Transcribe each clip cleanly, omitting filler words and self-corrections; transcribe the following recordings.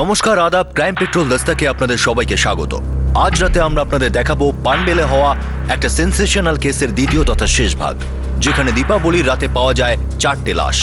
নমস্কার, আদাব। Crime petrol দস্তাকে আপনাদের সবাইকে স্বাগত। আজ রাতে আমরা আপনাদের দেখাবো পানবেলে হওয়া একটা সেন্সেশনাল কেসের দ্বিতীয় তথা শেষ ভাগ, যেখানে দীপাবলির রাতে পাওয়া যায় 4টে লাশ।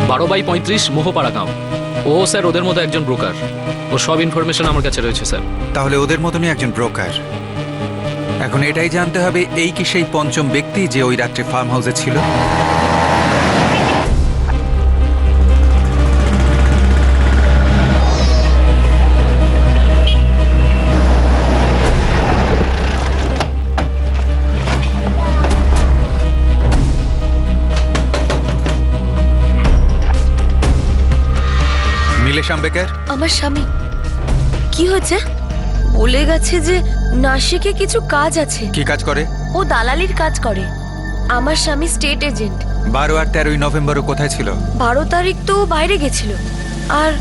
বারো বাই 35 মোহপাড়া গ্রাম। ও স্যার ওদের মতো একজন ব্রোকার। ওর সব ইনফরমেশন আমার কাছে রয়েছে স্যার। তাহলে ওদের মতনই একজন ব্রোকার। এখন এটাই জানতে হবে, এই কি সেই পঞ্চম ব্যক্তি যে ওই রাত্রে ফার্ম হাউসে ছিল? নীলেশ আম্বেকর, আমার স্বামী। কি হয়েছে? বলে গেছে যে নাসিকে কিছু কাজ আছে। কি কাজ করে? ও দালালির কাজ করে। আমার স্বামী স্টেট এজেন্ট। 12 আর 13 নভেম্বরও কোথায় ছিল? 12 তারিখ তো বাইরে গেছিল, আর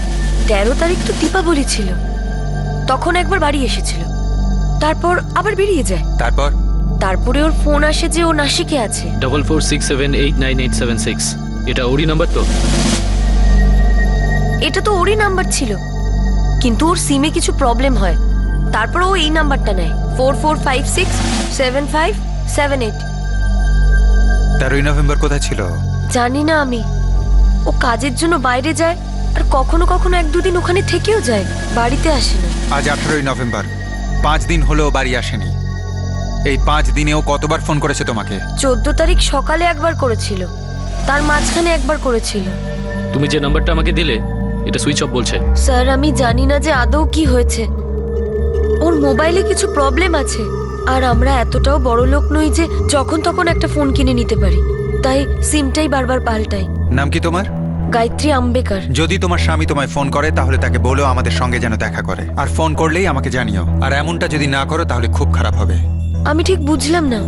13 তারিখ তো দীপাবলি ছিল। তখন একবার বাড়ি এসেছিল, তারপর আবার বেরিয়ে যায়। তারপরে ওর ফোন আসে যে ও নাসিকে আছে। 4467898876। এটা ওরই নাম্বার তো? এটা তো ওরই নাম্বার ছিল, কিন্তু ওর সিমে কিছু প্রবলেম হয়। তারপর ও এই নাম্বারটা নেয়, 44567578। 13 নভেম্বর কোথায় ছিল? জানি না আমি। ও কাজের জন্য বাইরে যায়, আর কখনো কখনো 1-2 দিন ওখানে থেকেও যায়, বাড়িতে আসে না। আজ 18 নভেম্বর, 5 দিন হলো বাড়ি আসেনি। এই 5 দিনেও কতবার ফোন করেছে তোমাকে? 14 তারিখ সকালে একবার করেছিল, তার মাঝখানে একবার করেছিল। তুমি যে নাম্বারটা আমাকে দিলে এটা সুইচ অফ বলছে। স্যার, আমি জানি না যে আদৌ কি হয়েছে। ওর মোবাইলে কিছু প্রবলেম আছে, আর আমরা এতটাও বড় লোক নই যে যখন তখন একটা ফোন কিনে নিতে পারি, তাই সিমটাই বারবার পাল্টাই। নাম কি তোমার? গায়ত্রী আম্বেকর। যদি তোমার স্বামী তোমায় ফোন করে তাহলে তাকে বলো আমাদের সঙ্গে যেন দেখা করে, আর ফোন করলেই আমাকে জানিও। আর এমনটা যদি না করো তাহলে খুব খারাপ হবে। আমি ঠিক বুঝলাম না।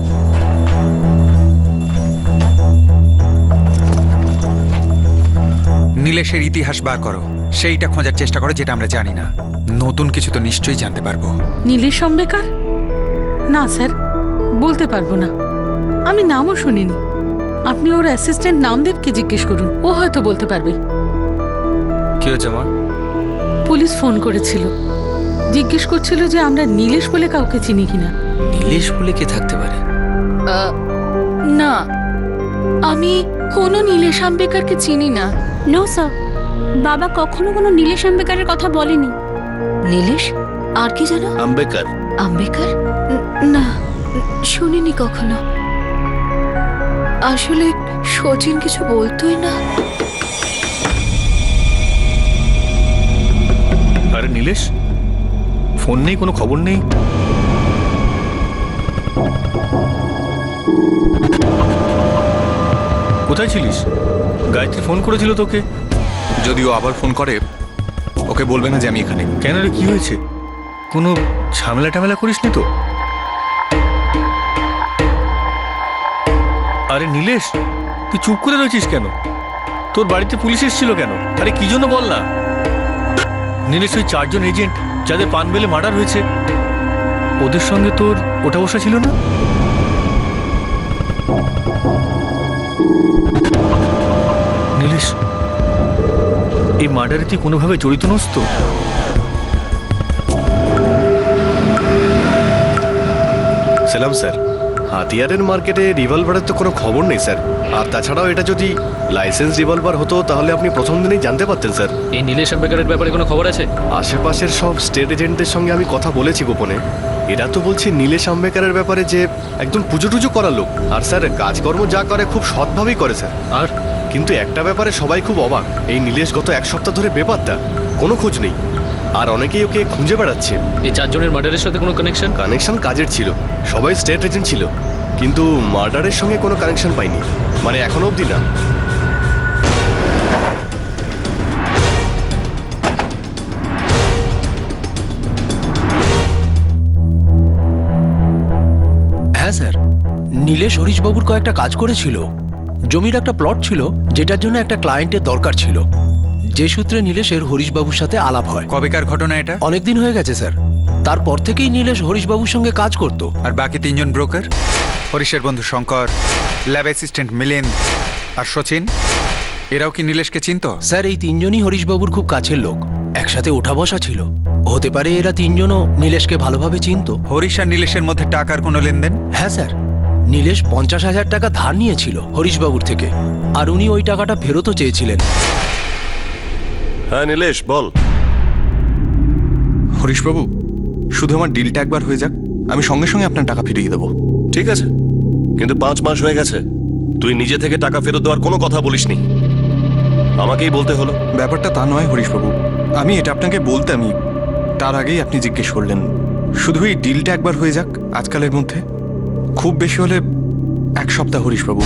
নীলেশের ইতিহাস বার করো, সেইটা খোঁজার চেষ্টা করো যেটা আমরা জানি না। নতুন কিছু তো নিশ্চয়ই জানতে পারবো। নীলেশ আম্বেকর? না স্যার, বলতে পারবো না। আমি নামও শুনিনি। আপনি ওর অ্যাসিস্ট্যান্ট নামদেবকে জিজ্ঞেস করুন, ও হয়তো বলতে পারবে। কি হয়েছে মা? পুলিশ ফোন করেছিল, জিজ্ঞেস করছিল যে আমরা নীলেশ বলে কাউকে চিনি কিনা। নীলেশ বলে কে থাকতে পারে? না, আমি কোনো নীলেশ আম্বেকরকে চিনি না। নো স্যার, বাবা কখনো কোনো নীলেশ আম্বেকরের কথা বলেনি। নীলেশ? আর কি জানো? আম্বেকর। আম্বেকর? না, শুনিনি কখনো। আসলে সচিন কিছু বলতোই না। আরে নীলেশ, ফোন নেই, কোনো খবর নেই। কোথায় ছিলিস? গায়ত্রী ফোন করেছিল তোকে? যদিও আবার ফোন করে, ওকে বলবে না যে আমি এখানে। কেন রে, কি হয়েছে? কোনো ঝামেলা টামেলা করিসনি তো? আরে নীলেশ, তুই চুপ করে রয়েছিস কেন? তোর বাড়িতে পুলিশ এসেছিল কেন? আরে কি জন্য বল না। নীলেশ, ওই 4 জন এজেন্ট যাদের পানবেলে মার্ডার হয়েছে, ওদের সঙ্গে তোর ওঠা বসা ছিল না? নীলেশ, এই মার্ডারে তুই কোনোভাবে জড়িত নস তো? সালাম স্যার। হাতিয়ারের মার্কেটে রিভলভারের তো কোনো খবর নেই স্যার। আর তাছাড়াও এটা যদি লাইসেন্স রিভলভার হতো তাহলে আপনি প্রথম দিনেই জানতে পারতেন স্যার। এই নীলেশ আম্বেকরের ব্যাপারে কোনো খবর আছে? আশেপাশের সব স্টেট এজেন্টদের সঙ্গে আমি কথা বলেছি গোপনে। এরা তো বলছে নীলেশ আম্বেকরের ব্যাপারে যে একদম পুজো টুজো করা লোক, আর স্যার কাজকর্ম যা করে খুব সৎভাবেই করে স্যার। আর কিন্তু একটা ব্যাপারে সবাই খুব অবাক, এই নীলেশ গত 1 সপ্তাহ ধরে বেপাত্তা, কোনো খোঁজ নেই। আর অনেকেই ওকে খুঁজে বেড়াচ্ছে। এই 4 জনের মার্ডারের সাথে কোনো কানেকশন? কানেকশন কাজের ছিল, সবাই স্টেট এজেন্ট ছিল, কিন্তু মার্ডারের সঙ্গে কোনো কানেকশন পাইনি, মানে এখনো অবধি না। নীলেশ হরিশবাবুর কয়েকটা কাজ করেছিল। জমির একটা প্লট ছিল যেটার জন্য একটা ক্লায়েন্টের দরকার ছিল, যে সূত্রে নীলেশের হরিশবাবুর সাথে আলাপ হয়। কবেকার ঘটনা এটা? অনেকদিন হয়ে গেছে স্যার। তারপর থেকেই নীলেশ হরিশবাবুর সঙ্গে কাজ করত। আর বাকি তিনজন ব্রোকার, হরিশের বন্ধু শঙ্কর, ল্যাব অ্যাসিস্ট্যান্ট মিলিন্দ আর সচিন, এরাও কি নীলেশকে চিনতো? স্যার এই তিনজনই হরিশবাবুর খুব কাছের লোক, একসাথে ওঠা বসা ছিল। হতে পারে এরা তিনজনও নীলেশকে ভালোভাবে চিনতো। হরিশ আর নীলেশের মধ্যে টাকার কোনো লেনদেন? হ্যাঁ স্যার, নীলেশ 50,000 টাকা ধার নিয়েছিল হরিশবাবুর থেকে, আর উনি ওই টাকাটা ফেরতও চেয়েছিলেন। হ্যাঁ নীলেশ বল। হরিশবাবু, শুধু আমার ডিলটা একবার হয়ে যাক, আমি সঙ্গে সঙ্গে আপনার টাকা ফিরিয়ে দেবো। ঠিক আছে, কিন্তু 5 মাস হয়ে গেছে, তুই নিজে থেকে টাকা ফেরত দেওয়ার কোনো কথা বলিসনি, আমাকেই বলতে হলো। ব্যাপারটা তা নয় হরিশবাবু, আমি এটা আপনাকে বলতামই, তার আগেই আপনি জিজ্ঞেস করলেন। শুধু এই ডিলটা একবার হয়ে যাক আজকালের মধ্যে, খুব বেশি হলে 1 সপ্তাহ হরিশবাবু।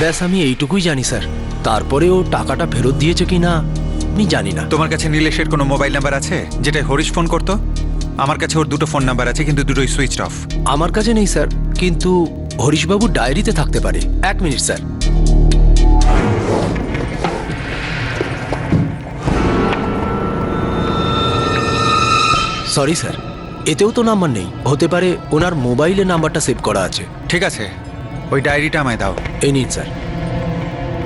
ব্যাস আমি এইটুকুই জানি স্যার, তারপরে ও টাকাটা ফেরত দিয়েছে কি না আমি জানি না। তোমার কাছে নীলেশের কোনো মোবাইল নাম্বার আছে যেটা হরিশ ফোন করতো? আমার কাছে ওর 2টো ফোন নাম্বার আছে, কিন্তু দুটোই সুইচ অফ। আমার কাছে নেই স্যার, কিন্তু হরিশবাবুর ডায়েরিতে থাকতে পারে। 1 মিনিট স্যার। সরি স্যার, এতেও তো নাম্বার নেই। হতে পারে ওনার মোবাইলে নাম্বারটা সেভ করা আছে। ঠিক আছে, ওই ডায়েরিটা আমায় দাও। এই নিন স্যার।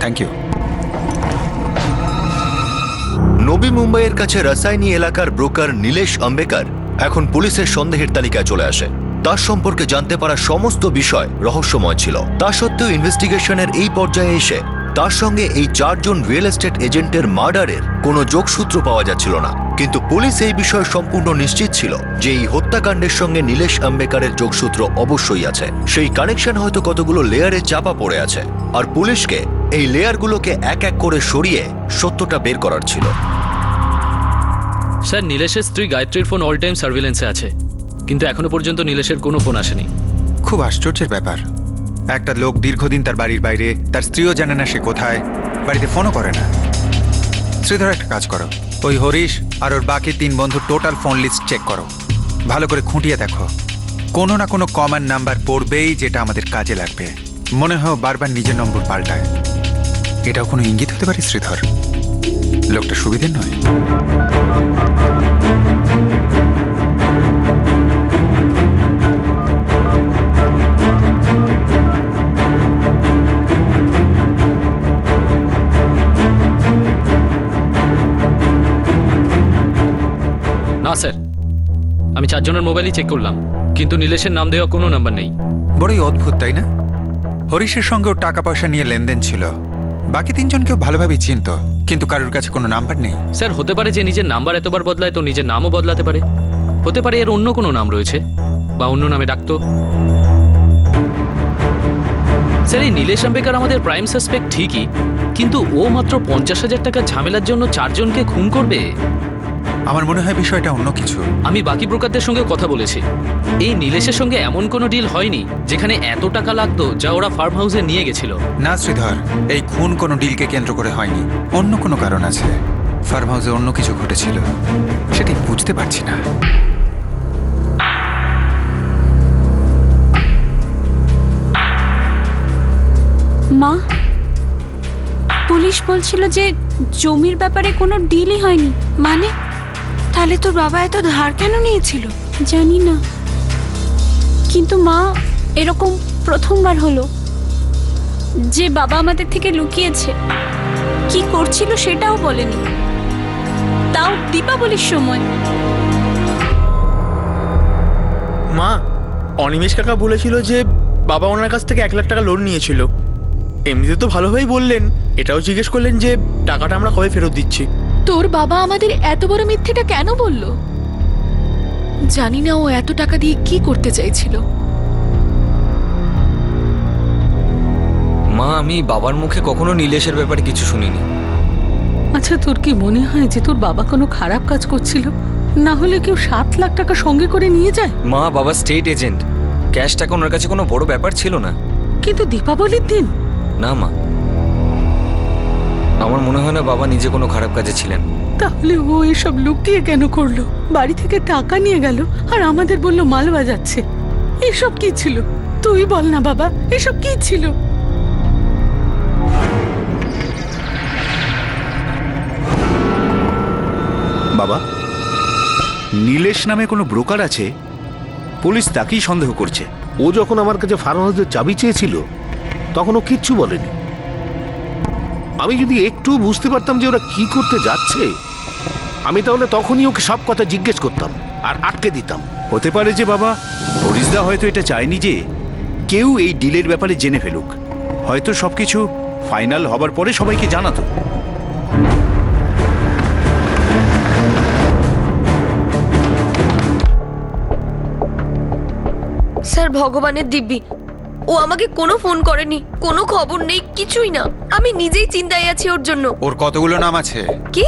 Thank you. নবী মুম্বাইয়ের কাছে রাসায়নি এলাকার ব্রোকার নীলেশ আম্বেকার এখন পুলিশের সন্দেহের তালিকায় চলে আসে। তার সম্পর্কে জানতে পারা সমস্ত বিষয় রহস্যময় ছিল। তা সত্ত্বেও ইনভেস্টিগেশনের এই পর্যায়ে এসে তার সঙ্গে এই 4 জন রিয়েল এস্টেট এজেন্টের মার্ডারের কোনো যোগসূত্র পাওয়া যাচ্ছিল না। কিন্তু পুলিশ এই বিষয়ে সম্পূর্ণ নিশ্চিত ছিল যে এই হত্যাকাণ্ডের সঙ্গে নীলেশ আম্বেকারের যোগসূত্র অবশ্যই আছে। সেই কানেকশন হয়তো কতগুলো লেয়ারে চাপা পড়ে আছে, আর পুলিশকে এই লেয়ারগুলোকে এক এক করে সরিয়ে সত্যটা বের করার ছিল। স্যার, নীলেশের স্ত্রী গায়ত্রীর ফোন অল টাইম সার্ভিলেন্সে আছে, কিন্তু এখনো পর্যন্ত নীলেশের কোনো ফোন আসেনি। খুব আশ্চর্যের ব্যাপার, একটা লোক দীর্ঘদিন তার বাড়ির বাইরে, তার স্ত্রীও জানে না সে কোথায়, বাড়িতে ফোনও করে না। শ্রীধর, একটা কাজ করো, ওই হরিশ আর ওর বাকি 3 বন্ধু টোটাল ফোন লিস্ট চেক করো, ভালো করে খুঁটিয়ে দেখো। কোনো না কোনো কমন নাম্বার পড়বেই যেটা আমাদের কাজে লাগবে। মনে হয় বারবার নিজের নম্বর পাল্টায়। এটাও কোনো ইঙ্গিত হতে পারে শ্রীধর, লোকটা সুবিধের নয়। না স্যার, আমি 4 জনের মোবাইলই চেক করলাম, কিন্তু নীলেশের নাম দেওয়া কোনো নাম্বার নেই। বড়ই অদ্ভুত, তাই না? হরিশের সঙ্গেও টাকা পয়সা নিয়ে লেনদেন ছিল, বাকি 3 জনকেও ভালোভাবেই চিনত, কিন্তু কারোর কাছে কোনো নাম্বার নেই। স্যার, হতে পারে যে নিজের নাম্বার এতবার বদলায় তো নিজের নামও বদলাতে পারে। হতে পারে এর অন্য কোনো নাম রয়েছে, বা অন্য নামে ডাকতো। স্যার, এই নীলেশ আম্বেকার আমাদের প্রাইম সাসপেক্ট ঠিকই, কিন্তু ও মাত্র 50,000 টাকার ঝামেলার জন্য 4 জনকে খুন করবে? আমার মনে হয় বিষয়টা অন্য কিছু। আমি বাকি ব্রোকারদের সঙ্গে কথা বলেছি, এই নীলেশের সঙ্গে এমন কোনো ডিল হয়নি যেখানে এত টাকা লাগতো যা ওরা ফার্ম হাউসে নিয়ে গেছিল। না শ্রীধর, এই খুন কোনো ডিলকে কেন্দ্র করে হয়নি, অন্য কোনো কারণ আছে। ফার্ম হাউসে অন্য কিছু ঘটেছিল, সেটি বুঝতে পারছি না। মা, পুলিশ বলছিল যে জমির ব্যাপারে কোনো ডিলই হয়নি। মানে তাহলে তোর বাবা এত ধার কেন নিয়েছিল? জানি না, কিন্তু মা, এরকম প্রথমবার হলো যে বাবা আমাদের থেকে লুকিয়েছে। কি করছিল সেটাও বলেনি, তাও দীপাবলির সময়। মা, অনিমেষ কাকা বলেছিল যে বাবা ওনার কাছ থেকে 1 লাখ টাকা লোন নিয়েছিল। এমনিতে তো ভালোভাবেই বললেন, এটাও জিজ্ঞেস করলেন যে টাকাটা আমরা কবে ফেরত দিচ্ছি। তোর বাবা আমাদের এত বড় মিথ্যেটা কেন বলল? জানি না ও এত টাকা দিয়ে কি করতে চাইছিল। মা, আমি বাবার মুখে কখনো নীলেশের ব্যাপারে কিছু শুনিনি। আচ্ছা, তোর কি মনে হয় যে তোর বাবা কোনো খারাপ কাজ করছিল? না হলে কেউ 7 লাখ টাকা সঙ্গে করে নিয়ে যায়? মা, বাবা স্টেট এজেন্ট, ক্যাশ টাকা ওনার কাছে কোনো বড় ব্যাপার ছিল না। কিন্তু দীপাবলির দিন? না মা, আমার মনে হয় না বাবা নিজে কোনো খারাপ কাজে ছিলেন। তাহলে ও এসব লুকিয়ে কেন করলো? বাড়ি থেকে টাকা নিয়ে গেল আর আমাদের বলল মাল বাজাচ্ছে। এসব কি ছিল? তুই বল না বাবা, এসব কি ছিল? বাবা, নীলেশ নামে কোনো ব্রোকার আছে, পুলিশ তাকেই সন্দেহ করছে। ও যখন আমার কাছে ফার্ম হাউসের চাবি চেয়েছিল তখন ও কিচ্ছু বলেনি। আমি যদি একটু বুঝতে পারতাম যে ওরা কি করতে যাচ্ছে, আমি তাহলে তখনই ওকে সব কথা জিজ্ঞেস করতাম আর আটকে দিতাম। হতে পারে যে বাবা, হরিশদা হয়তো এটা চায়নি যে কেউ এই ডিলের ব্যাপারে জেনে ফেলুক। হয়তো সবকিছু ফাইনাল হবার পরে সবাইকে জানাতো। স্যার, ভগবানের দিব্যি, ও আমাকে কোনো ফোন করেনি, কোনো খবর নেই, কিছুই না। আমি নিজেই চিন্তায় আছি ওর জন্য। ওর কতগুলো নাম আছে? কি?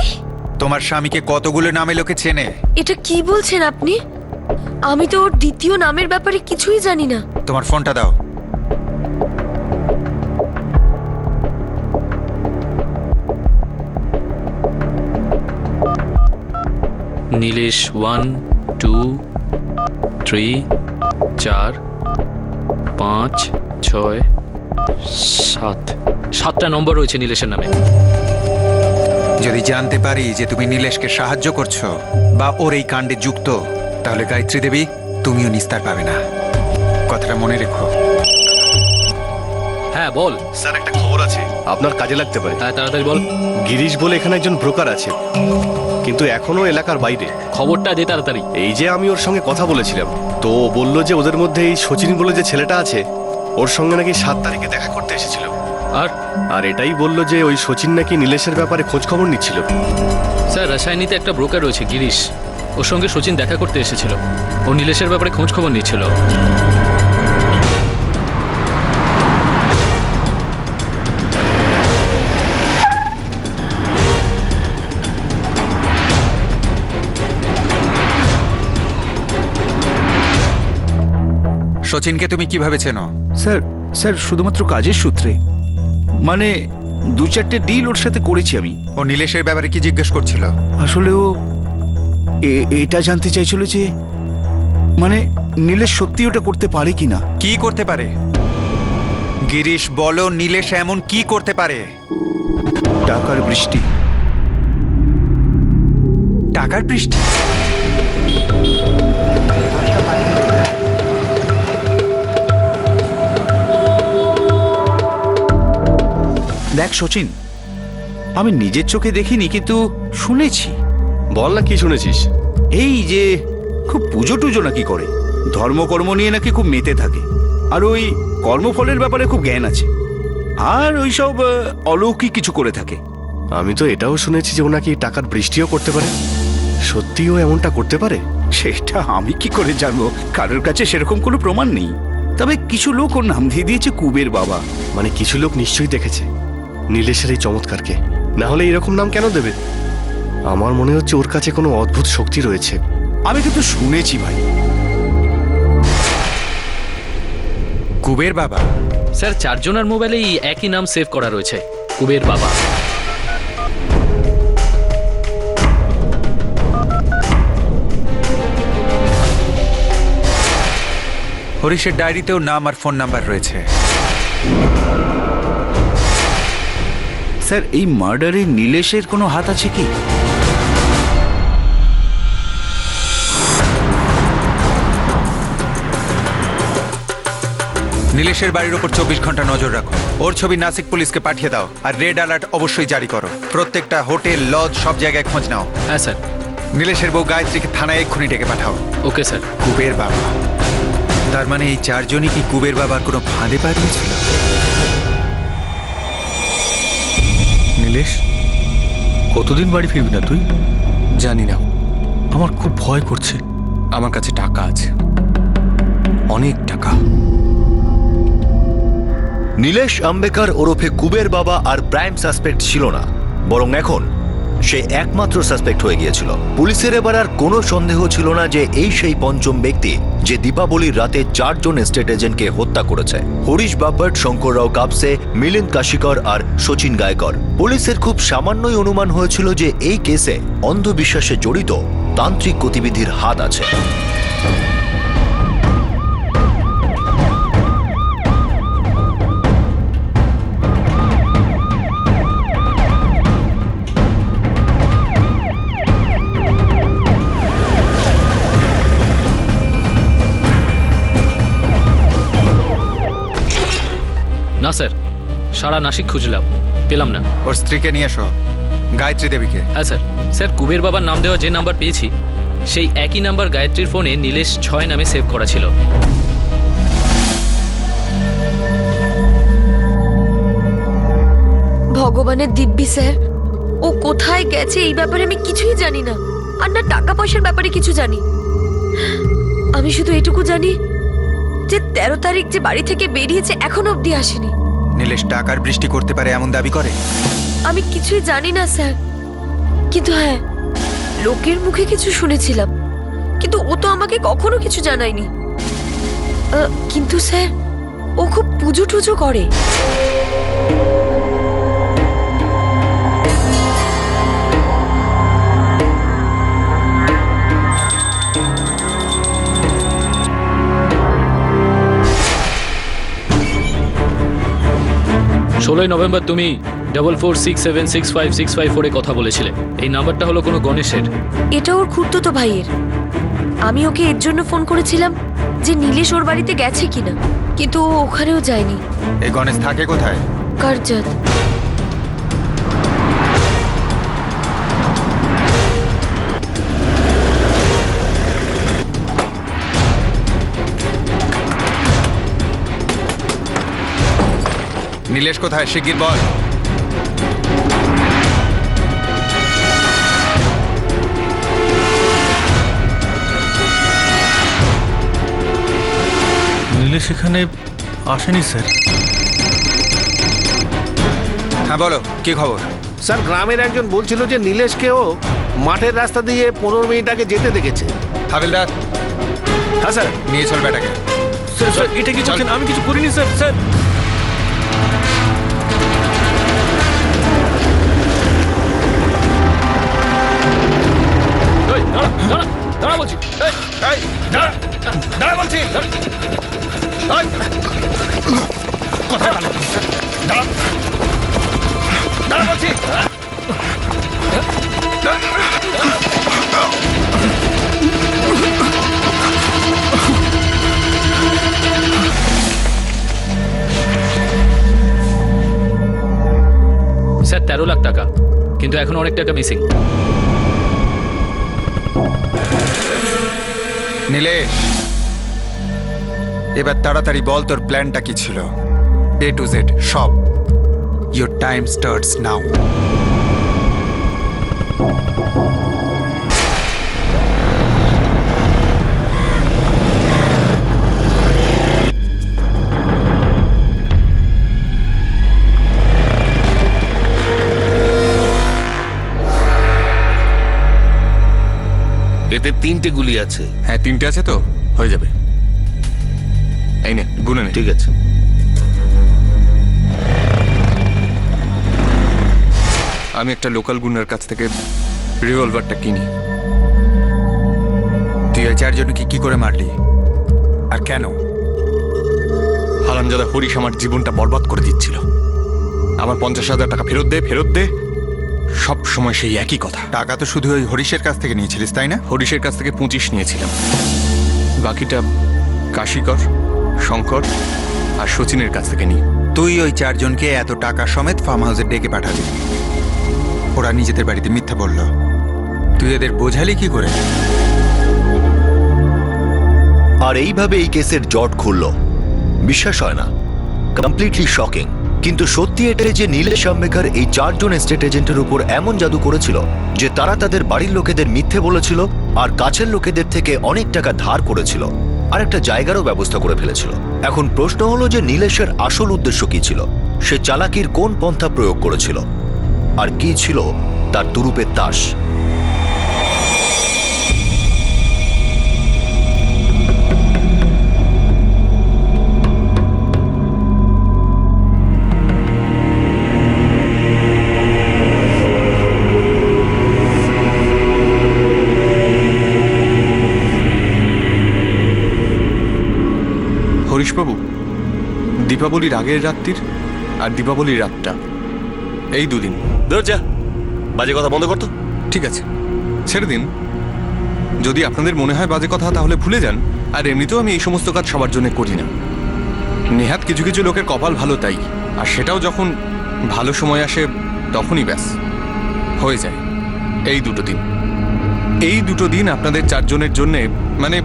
তোমার স্বামীকে কতগুলো নামে লোকে চেনে? এটা কি বলছেন আপনি? আমি তো ওর দ্বিতীয় নামের ব্যাপারে কিছুই জানি না। তোমার ফোনটা দাও। নীলেশ 1 2 3 4 5 6 7 7টা নম্বর রয়েছে নীলেশের নামে। যদি জানতে পারি যে তুমি নীলেশকে সাহায্য করছো বা ওর এই কাণ্ডে যুক্ত, তাহলে গায়ত্রী দেবী তুমিও নিস্তার পাবে না। কথাটা মনে রেখো। হ্যাঁ বল। স্যার, একটা খবর আছে, আপনার কাজে লাগতে পারে। হ্যাঁ তাড়াতাড়ি বল। গিরিশ বলে এখানে একজন ব্রোকার আছে, কিন্তু এখনো এলাকার বাইরে। খবরটা দে তাড়াতাড়ি। এই যে আমি ওর সঙ্গে কথা বলেছিলাম, তো ও বললো যে ওদের মধ্যে এই সচিন বলে যে ছেলেটা আছে, ওর সঙ্গে নাকি 7 তারিখে দেখা করতে এসেছিল। আর এটাই বললো যে ওই সচিন নাকি নীলেশের ব্যাপারে খোঁজ খবর নিচ্ছিল। স্যার, রাসায়নিতে একটা ব্রোকার রয়েছে গিরিশ, ওর সঙ্গে সচিন দেখা করতে এসেছিল। ও নীলেশের ব্যাপারে খোঁজ খবর নিচ্ছিল। সচিনকে তুমি কিভাবে চেনো? স্যার শুধুমাত্র কাজের সূত্রে, মানে 2-4টে ডিল ওর সাথে করেছি আমি। ও নীলেশের ব্যাপারে কি জিজ্ঞেস করছিল? আসলে ও এটা জানতে চাইছিল যে মানে নীলেশ সত্যি ওটা করতে পারে কিনা। কি করতে পারে? গিরিশ, বলো, নীলেশ এমন কি করতে পারে? টাকার বৃষ্টি। টাকার বৃষ্টি? দেখ সচিন, আমি নিজের চোখে দেখিনি কিন্তু শুনেছি। বল না, কি শুনেছিস? এই যে খুব পুজো টুজো নাকি করে, ধর্মকর্ম নিয়ে নাকি খুব মেতে থাকে, আর ওই কর্মফলের ব্যাপারে খুব জ্ঞান আছে, আর ওই সব অলৌকিক কিছু করে থাকে। আমি তো এটাও শুনেছি যে ও নাকি টাকার বৃষ্টিও করতে পারে। সত্যিও এমনটা করতে পারে? সেটা আমি কি করে জানবো, কারোর কাছে সেরকম কোনো প্রমাণ নেই। তবে কিছু লোক ওর নাম দিয়ে দিয়েছে কুবের বাবা। মানে কিছু লোক নিশ্চয়ই দেখেছে নীলেশের এই চমৎকারকে, না হলে এরকম নাম কেন দেবে? আমার মনে হচ্ছে ওর কাছে কোনো অদ্ভুত শক্তি রয়েছে। আমি কিন্তু শুনেছি ভাই। কুবের বাবা? স্যার, 4 জনের মোবাইলেই একই নাম সেভ করা রয়েছে, কুবের বাবা। হরিশের ডায়েরিতেও নাম আর ফোন নাম্বার রয়েছে। স্যার, এই মার্ডারে নীলেশের কোনো হাত আছে কি? নীলেশের বাড়ির উপর 24 ঘন্টা নজর রাখো। ওর ছবি নাসিক পুলিশকে পাঠিয়ে দাও, আর রেড অ্যালার্ট অবশ্যই জারি করো। প্রত্যেকটা হোটেল, লজ, সব জায়গায় খোঁজ নাও। হ্যাঁ স্যার। নীলেশের বউ গায়ত্রীকে থানায় এক্ষুনি ডেকে পাঠাও। Okay sir. কুবের বাবা, তার মানে এই 4 জনই কি কুবের বাবার কোনো ফাঁদে পা দিয়েছিল? নীলেশ, কতদিন বাড়ি ফিরবি না তুই? জানি না, আমার খুব ভয় করছে। আমার কাছে টাকা আছে, অনেক টাকা। নীলেশ আম্বেকার ওরফে কুবের বাবা আর প্রাইম সাসপেক্ট ছিল না, বরং এখন সে একমাত্র সাসপেক্ট হয়ে গিয়েছিল। পুলিশের এবার আর কোনো সন্দেহ ছিল না যে এই সেই পঞ্চম ব্যক্তি যে দীপাবলির রাতে 4 জন এস্টেট এজেন্টকে হত্যা করেছে। হরিশ বাপ্পট, শঙ্কর রাও কাপসে, মিলিন্দ কাশিকর আর সচিন গায়কর। পুলিশের খুব সামান্যই অনুমান হয়েছিল যে এই কেসে অন্ধবিশ্বাসে জড়িত তান্ত্রিক গতিবিধির হাত আছে। না স্যার, সারা নাসিক খুঁজলাম, পেলাম না। ওর স্ত্রীকে নিয়ে এসো, গায়ত্রী দেবীকে। হ্যাঁ স্যার। স্যার, কুবের বাবার নাম দেওয়া যে নাম্বার পেয়েছি সেই একই নাম্বার গায়ত্রীর ফোনে নীলেশ 6 নামে সেভ করা ছিল। ভগবানের দিব্যি স্যার, ও কোথায় গেছে এই ব্যাপারে আমি কিছুই জানি না, আর না টাকা পয়সার ব্যাপারে কিছু জানি। আমি শুধু এটুকু জানি যে 13 তারিখ যে বাড়ি থেকে বেরিয়েছে এখনো অবধি আসেনি। নীলেশ টাকার বৃষ্টি করতে পারে এমন দাবি করে? আমি কিছুই জানি না স্যার, কিন্তু হ্যাঁ, লোকের মুখে কিছু শুনেছিলাম, কিন্তু ও তো আমাকে কখনো কিছু জানায়নি। কিন্তু স্যার, ও খুব পুজো টুজো করে। 16 নভেম্বর তুমি 44676565 কথা বলেছিলে। এই নাম্বারটা হলো কোনো গণেশের। এটা ওর খুড়তুতো ভাইয়ের। আমি ওকে এর জন্য ফোন করেছিলাম যে নীলেশ ওর বাড়িতে গেছে কিনা, কিন্তু ও ওখানেও যায়নি। এই গণেশ থাকে কোথায়? কারজাত। নীলেশ কোথায়, শিগগির বল। নীলেশ এখানে আসেনি স্যার। হ্যাঁ বলো, কি খবর? স্যার, গ্রামের একজন বলছিল যে নীলেশকেও মাঠের রাস্তা দিয়ে 15 মিনিট আগে যেতে দেখেছে। হাবিলদার। হ্যাঁ স্যার। নিয়ে চল বেটাকে। স্যার এটা কি চলছেন? আমি কিছু করিনি স্যার। স্যার দাঁড়া বলছি, দাঁড়া বলছি। কোথায় গেল? দাঁড়া, দাঁড়া বলছি। স্যার 13 লাখ টাকা, কিন্তু এখন অনেক টাকা মিসিং। নীলেশ, এবার তাড়াতাড়ি বল তোর প্ল্যানটা কি ছিল? A to Z সব। Your time starts now. এতে 3টে গুলি আছে। হ্যাঁ 3টে আছে তো, হয়ে যাবে। এই নে, গুনে নে। ঠিক আছে। আমি একটা লোকাল গুনার কাছ থেকে রিভলভারটা কিনি। তুই এই চারজনকে কি করে মারলি আর কেন? হারামজাদা হরিশ আমার জীবনটা বরবাদ করে দিচ্ছিল। আমার 50,000 টাকা ফেরত দে, ফেরত দে। সব সময় সেই একই কথা। টাকা তো শুধু ওই হরিশের কাছ থেকে নিয়েছিলিস, তাই না? হরিশের কাছ থেকে 25 নিয়েছিলাম, বাকিটা কাশীকর, শঙ্কর আর সচিনের কাছ থেকে নিই। তুই ওই চারজনকে এত টাকা সমেত ফার্ম হাউসে ডেকে পাঠালি, ওরা নিজেদের বাড়িতে মিথ্যা বলল। তুই এদের বোঝালি কি করে? আর এইভাবে এই কেসের জট খুলল। বিশ্বাস হয় না, কমপ্লিটলি শকিং। কিন্তু সত্যি এটাই যে নীলেশ আম্বেকার এই 4 জন এস্টেট এজেন্টের উপর এমন জাদু করেছিল যে তারা তাদের বাড়ির লোকেদের মিথ্যে বলেছিল আর কাছের লোকেদের থেকে অনেক টাকা ধার করেছিল আর একটা জায়গারও ব্যবস্থা করে ফেলেছিল। এখন প্রশ্ন হলো যে নীলেশের আসল উদ্দেশ্য কি ছিল, সে চালাকির কোন পন্থা প্রয়োগ করেছিল, আর কি ছিল তার তুরুপের তাস। হরিশবাবু, দীপাবলির আগের রাত্রির আর দীপাবলির রাতটা, এই দুদিন। যা, বাজে কথা বন্ধ করতো। ঠিক আছে, ছেড়ে দিন। যদি আপনাদের মনে হয় বাজে কথা তাহলে ভুলে যান। আর এমনিতেও আমি এই সমস্ত কাজ সবার জন্য করি না। নেহাত কিছু কিছু লোকের কপাল ভালো, তাই আর সেটাও যখন ভালো সময় আসে তখনই ব্যাস হয়ে যায়। এই দুটো দিন আপনাদের চারজনের জন্যে মানে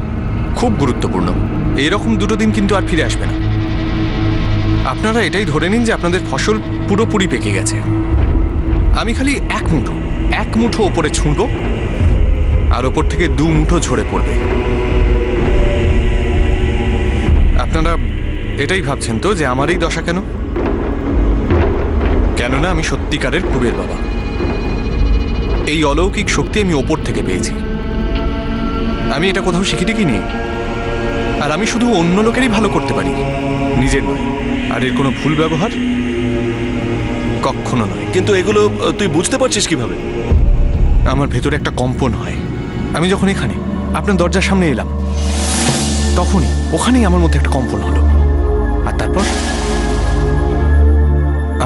খুব গুরুত্বপূর্ণ। এইরকম দুটো দিন কিন্তু আর ফিরে আসবে না। আপনারা এটাই ধরে নিন যে আপনাদের ফসল পুরোপুরি পেকে গেছে। আমি খালি এক মুঠো ওপরে ছুঁড়ব, আর ওপর থেকে 2 মুঠো ঝরে পড়বে। আপনারা এটাই ভাবছেন তো যে আমার এই দশা কেন? কেননা আমি সত্যিকারের কুবের বাবা। এই অলৌকিক শক্তি আমি ওপর থেকে পেয়েছি। আমি এটা কোথাও শিখে টিকিনি। আর আমি শুধু অন্য লোকেরই ভালো করতে পারি, নিজের নয়। আর এর কোনো ভুল ব্যবহার কখনো নয়। কিন্তু এগুলো তুই বুঝতে পারছিস কিভাবে? আমার ভেতরে একটা কম্পন হয়। আমি যখন এখানে আপনার দরজার সামনে এলাম, তখনই ওখানেই আমার মধ্যে একটা কম্পন হলো। আর তারপর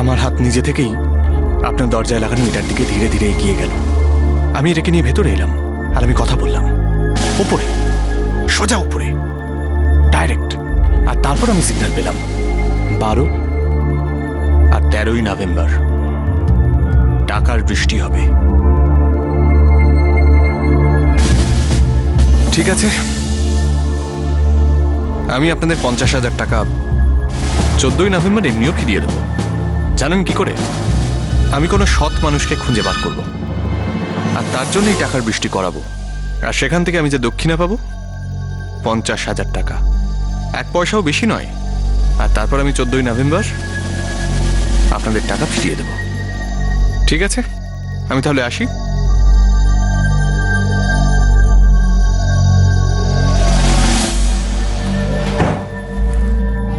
আমার হাত নিজে থেকেই আপনার দরজায় লাগানো এটার দিকে ধীরে ধীরে এগিয়ে গেল। আমি এটাকে নিয়ে ভেতরে এলাম, আর আমি কথা বললাম উপরে, সোজা উপরে, ডাইরেক্ট। আর তারপর আমি সিগন্যাল পেলাম 12 আর 13ই নভেম্বর টাকার বৃষ্টি হবে। ঠিক আছে, আমি আপনাদের 50,000 টাকা 14ই নভেম্বর এমনিও ফিরিয়ে দেবো। জানেন কি করে? আমি কোনো সৎ মানুষকে খুঁজে বার করব, আর তার জন্যই টাকার বৃষ্টি করাবো। আর সেখান থেকে আমি যে দক্ষিণা পাবো 50,000 টাকা, 1 পয়সাও বেশি নয়। আর তারপর আমি 14ই নভেম্বর আপনাদের টাকা ফিরিয়ে দেব। ঠিক আছে, আমি তাহলে আসি।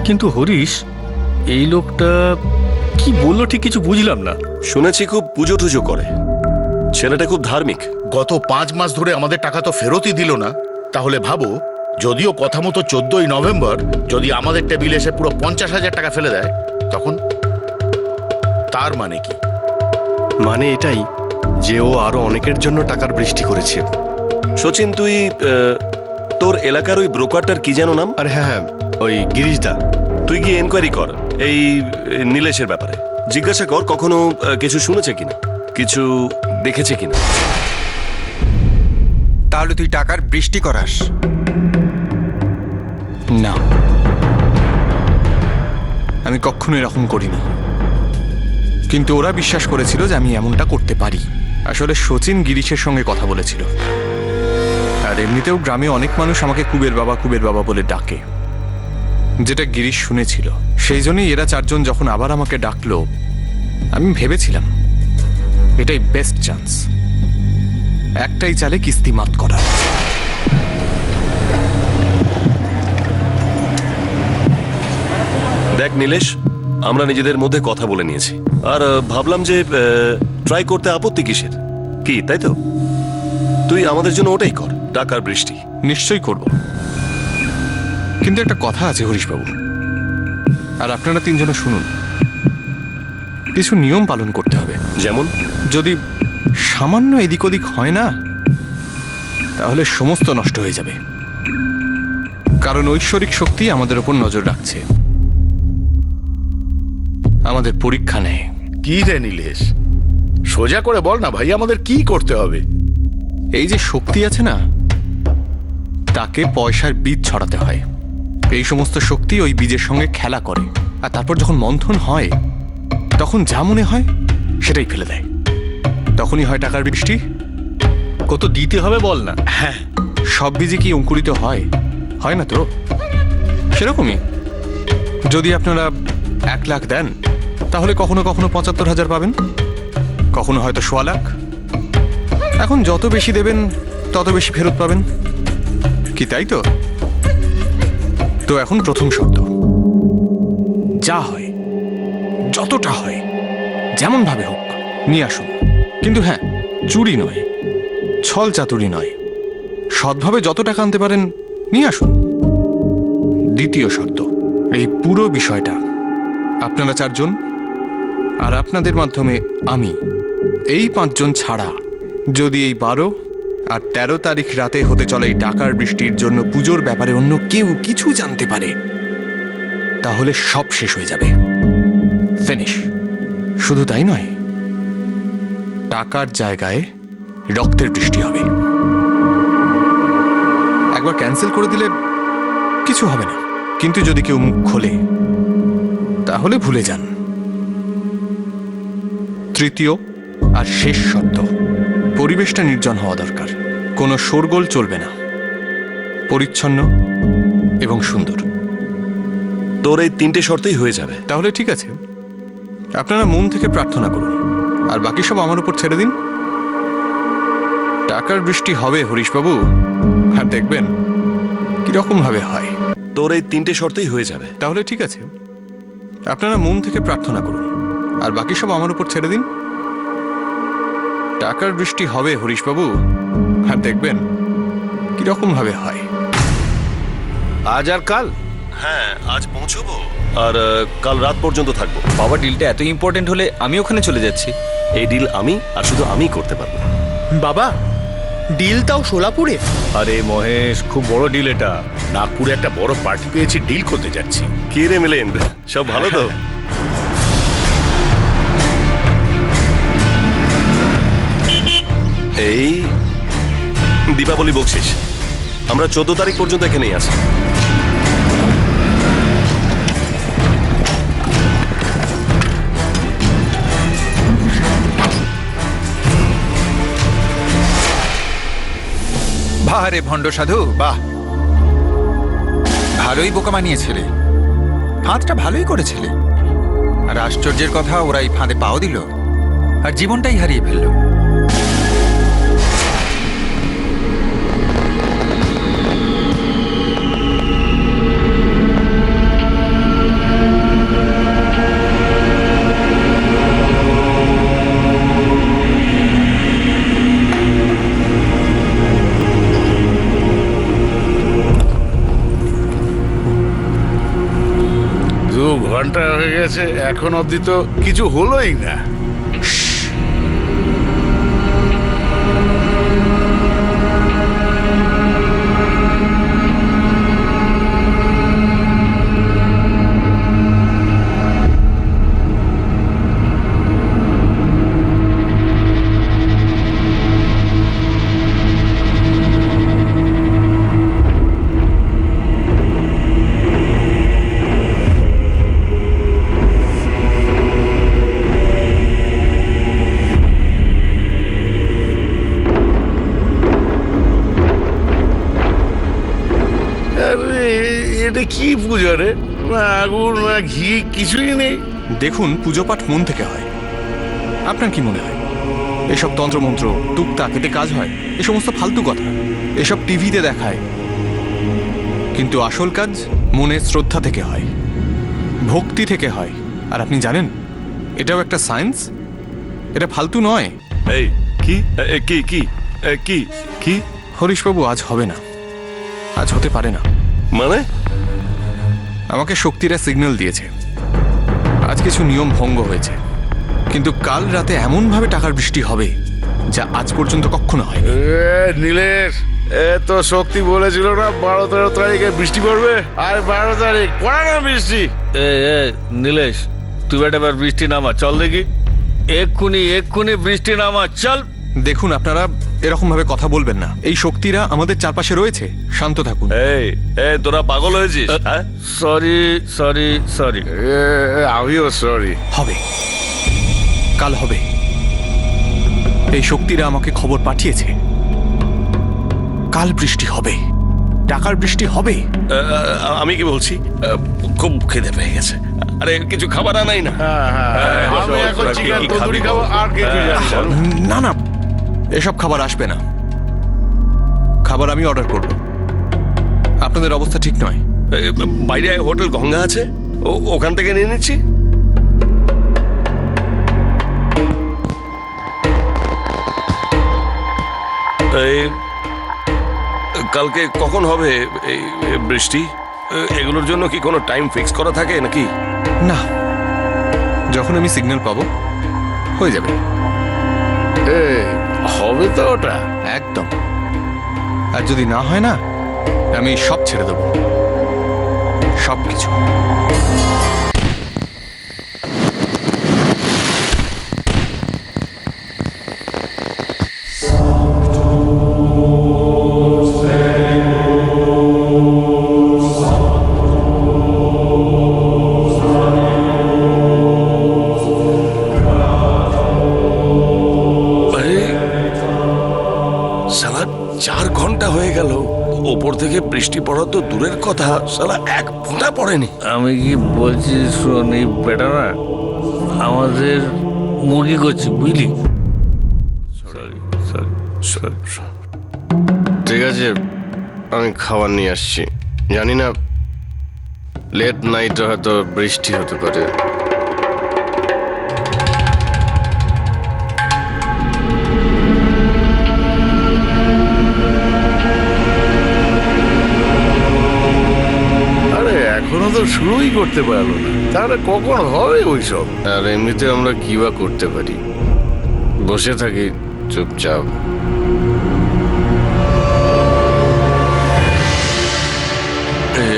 কিন্তু হরিশ, এই লোকটা কি বললো ঠিক কিছু বুঝলাম না। শুনেছি খুব পুজো টুজো করে, ছেলেটা খুব ধার্মিক। গত 5 মাস ধরে আমাদের টাকা তো ফেরতই দিল না। তাহলে ভাবো, যদিও কথা মতো 14ই নভেম্বর যদি আমাদের টেবিলে এসে পুরো 50,000 টাকা ফেলে দেয়, তখন তার মানে কি? মানে এটাই যে ও আরো অনেকের জন্য টাকার বৃষ্টি করেছে। সচিন, তুই তোর এলাকার ওই ব্রোকারটার কি যেন নাম? আরে হ্যাঁ, ওই গিরিশদা। তুই গিয়ে এনকোয়ারি কর এই নীলেশের ব্যাপারে। জিজ্ঞাসা কর কখনো কিছু শুনেছে কিনা, কিছু দেখেছে কিনা। তাহলে তুই টাকার বৃষ্টি করাস না, আমি কখনো এরকম করিনি। কিন্তু ওরা বিশ্বাস করেছিল যে আমি এমনটা করতে পারি। আসলে সচিন গিরিশের সঙ্গে কথা বলেছিল, আর এমনিতেও গ্রামে অনেক মানুষ আমাকে কুবের বাবা বলে ডাকে, যেটা গিরিশ শুনেছিল। সেই জন্যই এরা 4 জন যখন আবার আমাকে ডাকলো, আমি ভেবেছিলাম এটাই বেস্ট চান্স, একটাই চালে কিস্তি মাত করার। দেখ নীলেশ, আমরা নিজেদের মধ্যে কথা বলে নিয়েছি, আর ভাবলাম যে ট্রাই করতে আপত্তি কিসের, কি তাই তো? তুই আমাদের জন্য ওটাই কর, টাকার বৃষ্টি। নিশ্চয়ই করব, কিন্তু একটা কথা আছে হরিশবাবু, আর আপনারা 3 জনে শুনুন। কিছু নিয়ম পালন করতে হবে। যেমন? যদি সামান্য এদিক ওদিক হয় না, তাহলে সমস্ত নষ্ট হয়ে যাবে। কারণ ঐশ্বরিক শক্তি আমাদের উপর নজর রাখছে, আমাদের পরীক্ষা নেয়। কি রে নীলেশ, সোজা করে বল না ভাই, আমাদের কি করতে হবে? এই যে শক্তি আছে না, তাকে পয়সার বীজ ছড়াতে হয়। এই সমস্ত শক্তি ওই বীজের সঙ্গে খেলা করে, আর তারপর যখন মন্থন হয়, তখন যা মনে হয় সেটাই ফেলে দেয়। তখনই হয় টাকার বৃষ্টি। কত দিতে হবে বল না। হ্যাঁ, সব বীজে কি অঙ্কুরিত হয়? হয় না তো। সেরকমই যদি আপনারা 1 লাখ দেন, তাহলে কখনো কখনো 75,000 পাবেন, কখনো হয়তো 1.25 লাখ। এখন যত বেশি দেবেন তত বেশি ফেরত পাবেন, কি তাই তো? তো এখন প্রথম শর্ত, যা হয়, যতটা হয়, যেমন ভাবে হোক নিয়ে আসুন। কিন্তু হ্যাঁ, চুরি নয়, ছল চাতুরি নয়, সৎভাবে যত টাকা আনতে পারেন নিয়ে আসুন। দ্বিতীয় শর্ত, এই পুরো বিষয়টা আপনারা 4 জন আর আপনাদের মাধ্যমে আমি, এই 5 জন ছাড়া যদি এই 12 আর 13 তারিখ রাতে হতে চলে এই টাকার বৃষ্টির জন্য পুজোর ব্যাপারে অন্য কেউ কিছু জানতে পারে, তাহলে সব শেষ হয়ে যাবে। ফিনিশ। শুধু তাই নয়, টাকার জায়গায় রক্তের বৃষ্টি হবে। একবার ক্যান্সেল করে দিলে কিছু হবে না, কিন্তু যদি কেউ মুখ খোলে তাহলে ভুলে যান। তৃতীয় আর শেষ শর্ত, পরিবেশটা নির্জন হওয়া দরকার। কোনো শোরগোল চলবে না, পরিচ্ছন্ন এবং সুন্দর। তোর এই 3টে শর্তেই হয়ে যাবে। তাহলে ঠিক আছে, আপনারা মন থেকে প্রার্থনা করুন, আর বাকি সব আমার উপর ছেড়ে দিন। টাকার বৃষ্টি হবে হরিশবাবু, আর দেখবেন কিরকম ভাবে হয়। তোর এই 3টে শর্তেই হয়ে যাবে। তাহলে ঠিক আছে, আপনারা মন থেকে প্রার্থনা করুন, আর বাকি সব আমার উপর ছেড়ে দিন। টাকার বৃষ্টি হবে হরিশবাবু, আর দেখবেন কিরকম ভাবে হয়। আজ আর কাল? হ্যাঁ, আজ পৌঁছবো আর কাল রাত পর্যন্ত থাকবো। বাবা, ডিলটা এত ইম্পর্টেন্ট হলে আমি ওখানে চলে যাচ্ছি। এই ডিল আমি আর শুধু আমিই করতে পারবো। বাবা, ডিল তাও সোলাপুরে? আরে মহেশ, খুব বড় ডিল এটা। নাগপুরে একটা বড় পার্টি পেয়েছি, ডিল করতে যাচ্ছি। কি রে মিলেন, সব ভালো তো? এই দীপাবলি বকশিস আমরা 14 তারিখ পর্যন্ত এখানেই আছি। বাহ রে ভণ্ড সাধু, বাহ, ভালোই বোকা বানিয়েছিলে। ফাঁদটা ভালোই করেছিলে। আর আশ্চর্যের কথা, ওরা এই ফাঁদে পাও দিল আর জীবনটাই হারিয়ে ফেললো। ঘন্টা হয়ে গেছে, এখন অবধি তো কিছু হলোই না। এটা কি পুজো রে? না আগুন না ঘি, কিছুই নেই। দেখুন, পুজো পাঠ মন থেকে হয়। আপনার কি মনে হয় এসব তন্ত্রমন্ত্র টুকটাক এতে কাজ হয়? এ সমস্ত ফালতু কথা এসব টিভিতে দেখায়, কিন্তু আসল কাজ মনের শ্রদ্ধা থেকে হয়, ভক্তি থেকে হয়। আর আপনি জানেন, এটাও একটা সায়েন্স, এটা ফালতু নয়। এই কি কি কি কি কি হরিশবাবু, আজ হবে না, আজ হতে পারে না। মানে? আমাকে শক্তিরা সিগন্যাল দিয়েছে, আজ কিছু নিয়ম ভঙ্গ হয়েছে, কিন্তু কাল রাতে এমনভাবে টাকার বৃষ্টি হবে যা আজ পর্যন্ত কখনো হয়। নীলেশ, তো শক্তি বলেছিল না 12-13 তারিখে বৃষ্টি পড়বে, আর 12 তারিখ পড়া না বৃষ্টি। নীলেশ, তুই এবার বৃষ্টি নামা, চল দেখি। এক্ষুনি বৃষ্টি নামা, চল। দেখুন, আপনারা এরকম ভাবে কথা বলবেন না। এই শক্তিরা আমাদের চারপাশে রয়েছে, শান্ত থাকুন। এই তোরা পাগল হয়েছিস? হ্যাঁ, সরি। আমিও সরি। হবে, কাল হবে। এই শক্তিরা আমাকে খবর পাঠিয়েছে, কাল বৃষ্টি হবে, টাকার বৃষ্টি হবে। আমি কি বলছি, খুব খিদে পেয়ে গেছে। আরে কিছু খাবার আনাই না? আমি এখন চিকেন তন্দুরি খাবো, আর কিছু জানি না। না, এসব খাবার আসবে না। খাবার আমি অর্ডার করব। আপনাদের অবস্থা ঠিক নয়। বাইরে হোটেল গঙ্গা আছে, ওখান থেকে নিয়ে নিচ্ছি। এই কালকে কখন হবে এই বৃষ্টি? এগুলোর জন্য কি কোনো টাইম ফিক্স করা থাকে নাকি? না, যখন আমি সিগন্যাল পাবো হয়ে যাবে। হবে তো ওটা? একদম। আর যদি না হয় না, আমি সব ছেড়ে দেবো, সব কিছু। 4 ঘন্টা হয়ে গেল, ওপর থেকে বৃষ্টি পড়া তো দূরের কথা, শালা এক ফোঁটা পড়েনি। আমি কি বলছি শোন, এই বেটারা আমাদের মুরগি করছে, বুঝলি? ঠিক আছে, আমি খাবার নিয়ে আসছি। জানি না, লেট নাইটে হয়তো বৃষ্টি হতে পারে। আরে এখনো তো শুরুই করতে পারলো না, তাহলে কখন হবে ওইসব? আর এমনিতে আমরা কি বা করতে পারি? বসে থাকি চুপচাপ।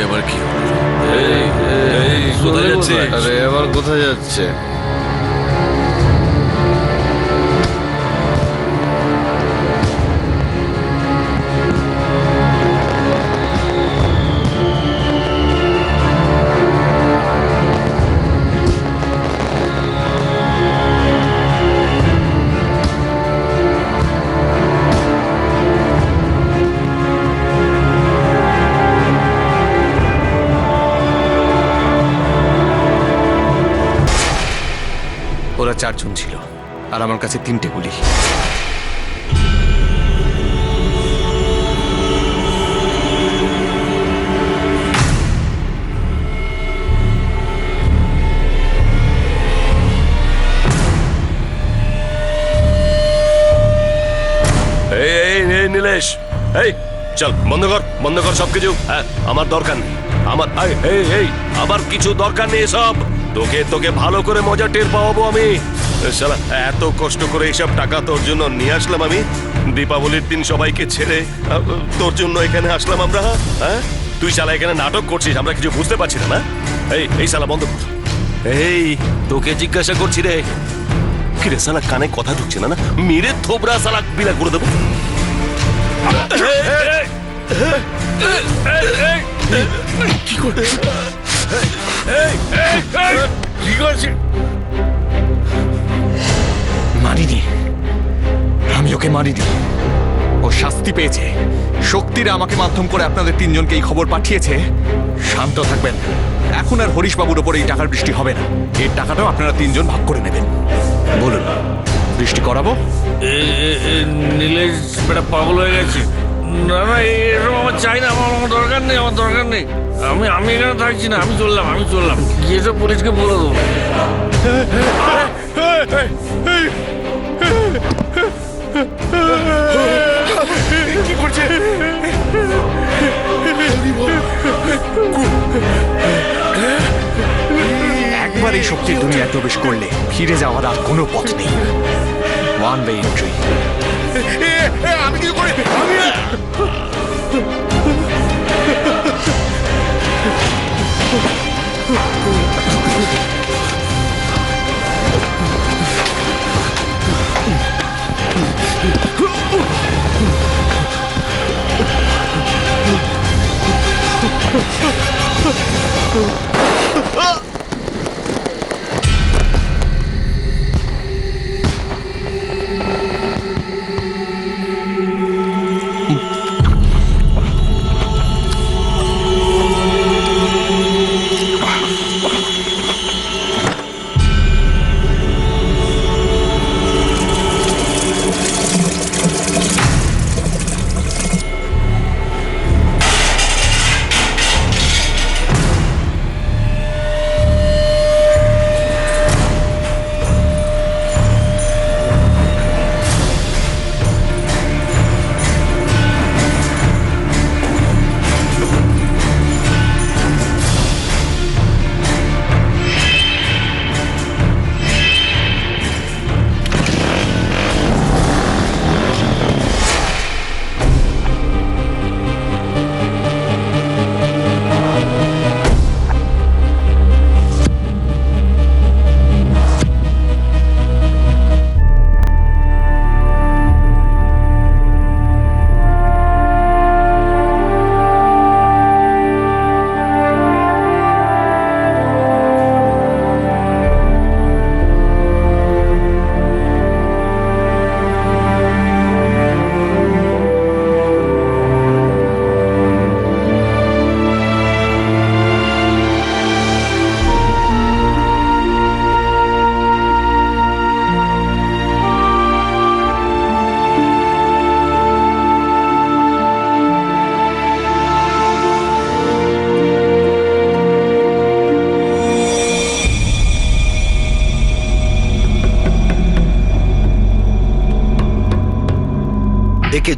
এবার কি হলো? কোথায় যাচ্ছে? আরে এবার কোথায় যাচ্ছে? ওরা 4 জন ছিল, আর আমার কাছে 3টে গুলি। এই নীলেশ, এই চল, বন্ধ কর সবকিছু। হ্যাঁ, আমার দরকার নেই, আমার কিছু দরকার নেই সব। তোকে ভালো করে মজা টের পাওয়াবো আমি। শালা এত কষ্ট করে এইসব টাকা তোর জন্য নিয়ে আসলাম আমি, দীপাবলির দিন সবাইকে ছেড়ে তোর জন্য এখানে আসলাম আমরা। হ্যাঁ, তুই শালা এখানে নাটক করছিস, আমরা কিছু বুঝতে পারছি না। এই শালা বন্ধ কর। এই তোকে জিজ্ঞাসা করছি রে, কি রে শালা কানে কথা ঢুকছে না? মেরে থোবরা শালা বিলা করে দেবো। কি করছে? মারিনি, আমি ওকে মারিনি। ও শাস্তি পেয়েছে। শক্তিরা আমাকে মাধ্যম করে আপনাদের 3 জনকে এই খবর পাঠিয়েছে। শান্ত থাকবেন, এখন আর হরিশবাবুর ওপরে এই টাকার বৃষ্টি হবে না। এর টাকাটাও আপনারা 3 জন ভাগ করে নেবেন। বলুন, বৃষ্টি করাবো? নীলেশ বেটা পাগল হয়ে গেছে। না এরকম আমার চাই না, আমার দরকার নেই। আমি এখানে থাকছি না, আমি চললাম। গিয়ে সব পুলিশকে বলে দেবো। কি করছে? একবার এই শক্তির দুনিয়ায় প্রবেশ করলে ফিরে যাওয়ার আর কোনো পথ নেই। One way entry. আমি কি করে?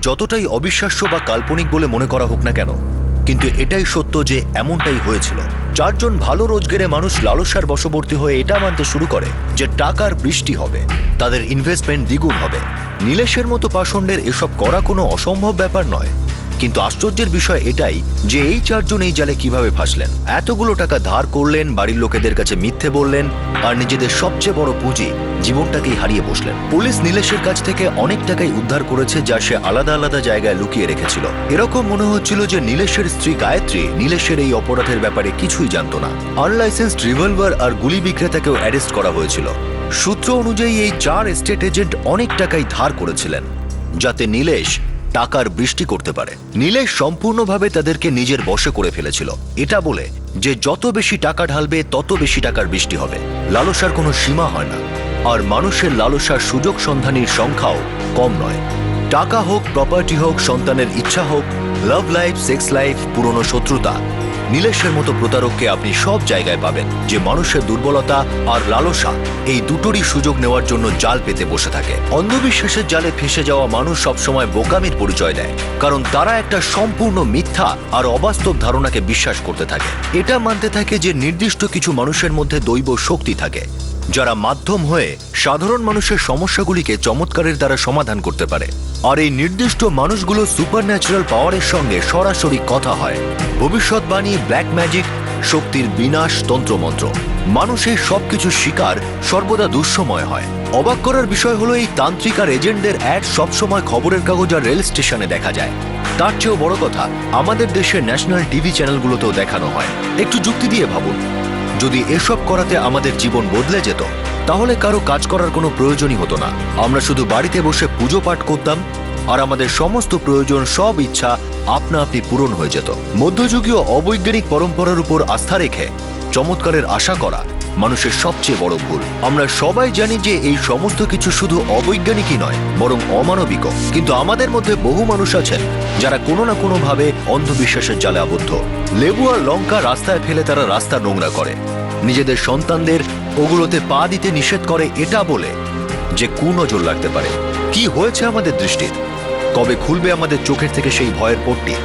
যতটাই অবিশ্বাস্য বা কাল্পনিক বলে মনে করা হোক না কেন, কিন্তু এটাই সত্য যে এমনটাই হয়েছিল। 4 জন ভালো রোজগারে মানুষ লালসার বশবর্তী হয়ে এটা মানতে শুরু করে যে টাকার বৃষ্টি হবে, তাদের ইনভেস্টমেন্ট দ্বিগুণ হবে। নীলেশের মতো পাষণ্ডের এসব করা কোনো অসম্ভব ব্যাপার নয়, কিন্তু আশ্চর্যের বিষয় এটাই যে এই 4 জন এই জালে কিভাবে ফাঁসলেন। এতগুলো টাকা ধার করলেন, বাড়ির লোকেদের কাছে মিথ্যে বললেন, আর নিজেদের সবচেয়ে বড় পুঁজি জীবনটাকেই হারিয়ে বসলেন। পুলিশ নীলেশের কাছ থেকে অনেক টাকাই উদ্ধার করেছে, যা সে আলাদা আলাদা জায়গায় লুকিয়ে রেখেছিল। এরকম মনে হচ্ছিল যে নীলেশের স্ত্রী গায়ত্রী নীলেশের এই অপরাধের ব্যাপারে কিছুই জানত না। আনলাইসেন্সড রিভলভার আর গুলি বিক্রেতাকেও অ্যারেস্ট করা হয়েছিল। সূত্র অনুযায়ী এই 4 এস্টেট এজেন্ট অনেক টাকাই ধার করেছিলেন, যাতে নীলেশ টাকার বৃষ্টি করতে পারে। নীলেশ সম্পূর্ণভাবে তাদেরকে নিজের বশে করে ফেলেছিল, এটা বলে যে যত বেশি টাকা ঢালবে তত বেশি টাকার বৃষ্টি হবে। লালসার কোনো সীমা হয় না, আর মানুষের লালসার সুযোগ সন্ধানীর সংখ্যাও কম নয়। টাকা হোক, প্রপার্টি হোক, সন্তানের ইচ্ছা হোক, লাভ লাইফ, সেক্স লাইফ, পুরনো শত্রুতা, নীলেশের মতো প্রতারককে আপনি সব জায়গায় পাবেন, যে মানুষের দুর্বলতা আর লালসা এই দুটোরই সুযোগ নেওয়ার জন্য জাল পেতে বসে থাকে। অন্ধবিশ্বাসের জালে ফেসে যাওয়া মানুষ সবসময় বোকামির পরিচয় দেয়, কারণ তারা একটা সম্পূর্ণ মিথ্যা আর অবাস্তব ধারণাকে বিশ্বাস করতে থাকে। এটা মানতে থাকে যে নির্দিষ্ট কিছু মানুষের মধ্যে দৈব শক্তি থাকে, যারা মাধ্যম হয়ে সাধারণ মানুষের সমস্যাগুলিকে চমৎকারের দ্বারা সমাধান করতে পারে। আর এই নির্দিষ্ট মানুষগুলো সুপারন্যাচারাল পাওয়ারের সঙ্গে সরাসরি কথা হয়। ভবিষ্যৎবাণী, ব্ল্যাক ম্যাজিক, শক্তির বিনাশ, তন্ত্রমন্ত্র, মানুষের সবকিছু শিকার সর্বদা দুঃসময় হয়। অবাক করার বিষয় হলো এই তান্ত্রিক আর এজেন্টদের অ্যাড সবসময় খবরের কাগজ আর রেল স্টেশনে দেখা যায়। তার চেয়েও বড় কথা, আমাদের দেশের ন্যাশনাল টিভি চ্যানেলগুলোতেও দেখানো হয়। একটু যুক্তি দিয়ে ভাবুন, যদি এসব করাতে আমাদের জীবন বদলে যেত, তাহলে কারো কাজ করার কোনো প্রয়োজনই হতো না। আমরা শুধু বাড়িতে বসে পুজো পাঠ করতাম, আর আমাদের সমস্ত প্রয়োজন, সব ইচ্ছা আপনা আপনি পূরণ হয়ে যেত। মধ্যযুগীয় অবৈজ্ঞানিক পরম্পরার উপর আস্থা রেখে চমৎকারের আশা করা মানুষের সবচেয়ে বড় ভুল। আমরা সবাই জানি যে এই সমস্ত কিছু শুধু অবৈজ্ঞানিকই নয়, বরং অমানবিকও। কিন্তু আমাদের মধ্যে বহু মানুষ আছেন যারা কোনো না কোনো ভাবে অন্ধবিশ্বাসের জালে আবদ্ধ। লেবু আর লঙ্কা রাস্তায় ফেলে তারা রাস্তা নোংরা করে, নিজেদের সন্তানদের ওগুলোতে পা দিতে নিষেধ করে এটা বলে যে কুনজর লাগতে পারে। কি হয়েছে আমাদের দৃষ্টির? কবে খুলবে আমাদের চোখের থেকে সেই ভয়ের পট্টি?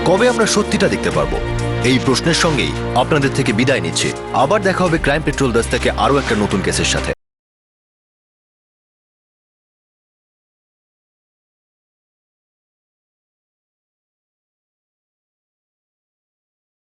কবে আমরা সত্যিটা দেখতে পারবো? এই প্রশ্নের সঙ্গেই আপনাদের থেকে বিদায় নিচ্ছি। আবার দেখা হবে ক্রাইম পেট্রোল 10 থেকে আরো একটা নতুন কেসের সাথে।